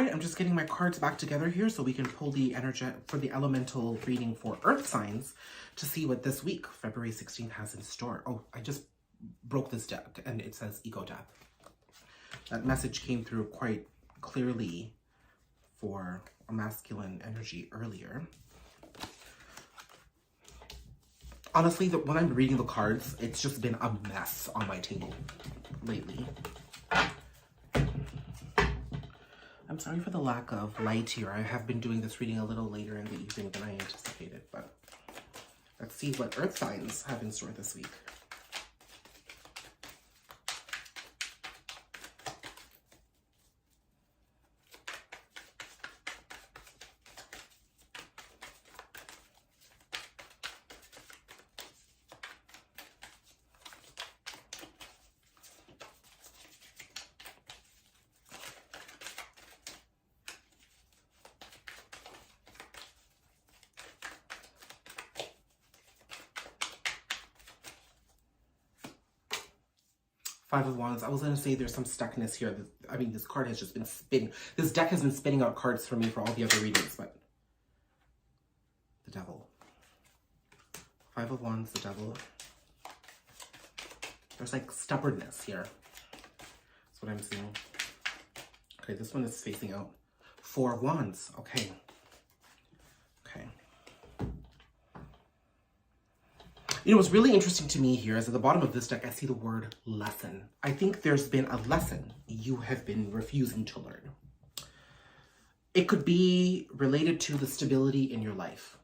right, I'm just getting my cards back together here so we can pull the energy for the elemental reading for earth signs to see what this week, February 16th, has in store. Oh, I just broke this deck and it says ego death. That message came through quite clearly for a masculine energy earlier. Honestly, when I'm reading the cards, it's just been a mess on my table lately. I'm sorry for the lack of light here. I have been doing this reading a little later in the evening than I anticipated, but let's see what earth signs have in store this week. Five of Wands. I was going to say there's some stuckness here. I mean, this card has just been spinning. This deck has been spinning out cards for me for all the other readings, but the Devil. Five of Wands, the Devil. There's like stubbornness here. That's what I'm seeing. Okay, this one is facing out. Four of Wands. Okay. Okay. You know, what's really interesting to me here is at the bottom of this deck, I see the word lesson. I think there's been a lesson you have been refusing to learn. It could be related to the stability in your life.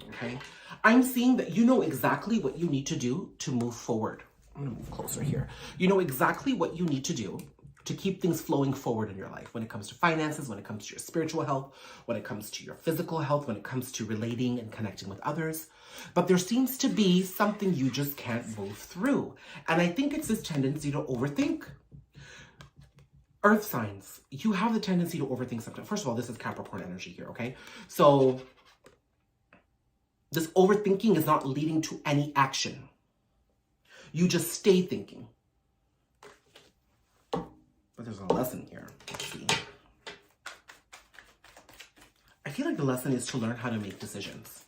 Okay? I'm seeing that you know exactly what you need to do to move forward. I'm going to move closer here. You know exactly what you need to do to keep things flowing forward in your life when it comes to finances, when it comes to your spiritual health, when it comes to your physical health, when it comes to relating and connecting with others. But there seems to be something you just can't move through. And I think it's this tendency to overthink. Earth signs, you have the tendency to overthink sometimes. First of all, this is Capricorn energy here, okay? So this overthinking is not leading to any action. You just stay thinking. But there's a lesson here. Let's see. I feel like the lesson is to learn how to make decisions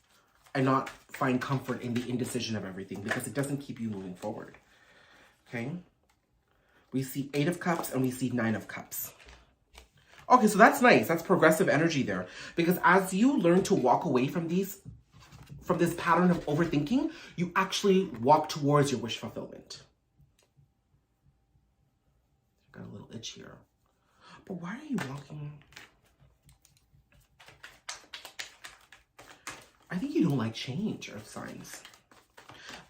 and not find comfort in the indecision of everything because it doesn't keep you moving forward. Okay? We see 8 of Cups and we see 9 of Cups. Okay, so that's nice. That's progressive energy there. Because as you learn to walk away from this pattern of overthinking, you actually walk towards your wish fulfillment. Got a little itch here. But why are you walking? I think you don't like change, Earth signs.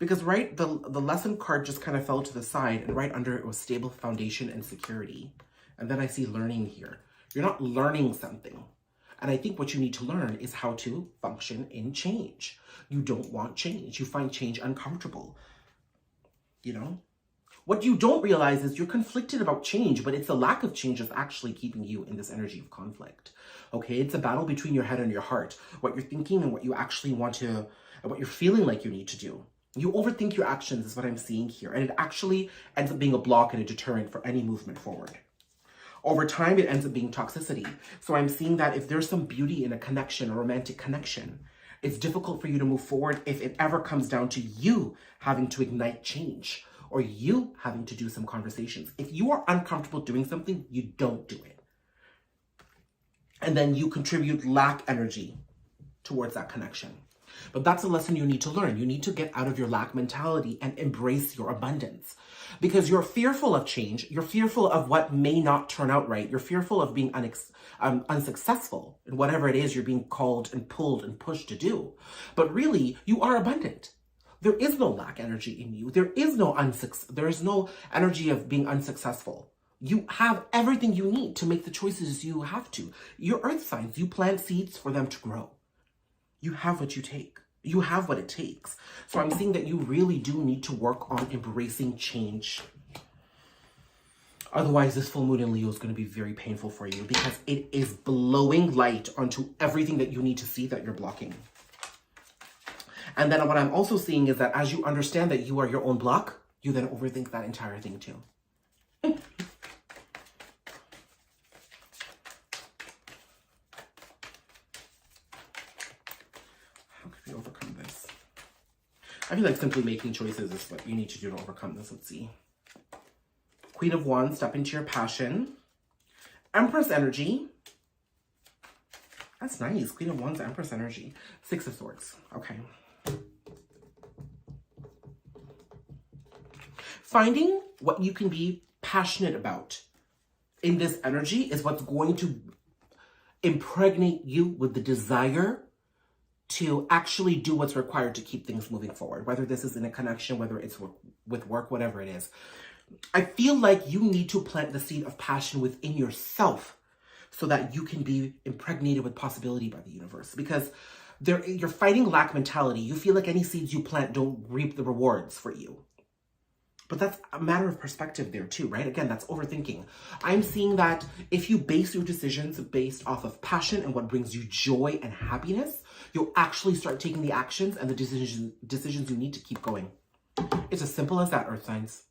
Because right, the lesson card just kind of fell to the side and right under it was stable foundation and security. And then I see learning here. You're not learning something. And I think what you need to learn is how to function in change. You don't want change. You find change uncomfortable. You know? What you don't realize is you're conflicted about change, but it's the lack of change that's actually keeping you in this energy of conflict. Okay? It's a battle between your head and your heart. What you're thinking and what you actually want to, and what you're feeling like you need to do. You overthink your actions is what I'm seeing here. And it actually ends up being a block and a deterrent for any movement forward. Over time, it ends up being toxicity. So I'm seeing that if there's some beauty in a connection, a romantic connection, it's difficult for you to move forward if it ever comes down to you having to ignite change or you having to do some conversations. If you are uncomfortable doing something, you don't do it. And then you contribute lack energy towards that connection. But that's a lesson you need to learn. You need to get out of your lack mentality and embrace your abundance. Because you're fearful of change. You're fearful of what may not turn out right. You're fearful of being unsuccessful in whatever it is you're being called and pulled and pushed to do. But really, you are abundant. There is no lack energy in you. There is no energy of being unsuccessful. You have everything you need to make the choices you have to. Your earth signs, you plant seeds for them to grow. You have what you take. You have what it takes. So I'm seeing that you really do need to work on embracing change. Otherwise, this full moon in Leo is going to be very painful for you because it is blowing light onto everything that you need to see that you're blocking. And then what I'm also seeing is that as you understand that you are your own block, you then overthink that entire thing too. I feel like simply making choices is what you need to do to overcome this. Let's see. Queen of Wands, step into your passion. Empress energy. That's nice. Queen of Wands, Empress energy. Six of Swords. Okay. Finding what you can be passionate about in this energy is what's going to impregnate you with the desire to actually do what's required to keep things moving forward, whether this is in a connection, whether it's with work, whatever it is. I feel like you need to plant the seed of passion within yourself so that you can be impregnated with possibility by the universe, because you're fighting lack mentality. You feel like any seeds you plant don't reap the rewards for you. But that's a matter of perspective there too, right? Again, that's overthinking. I'm seeing that if you base your decisions based off of passion and what brings you joy and happiness, you'll actually start taking the actions and the decisions you need to keep going. It's as simple as that, Earth signs.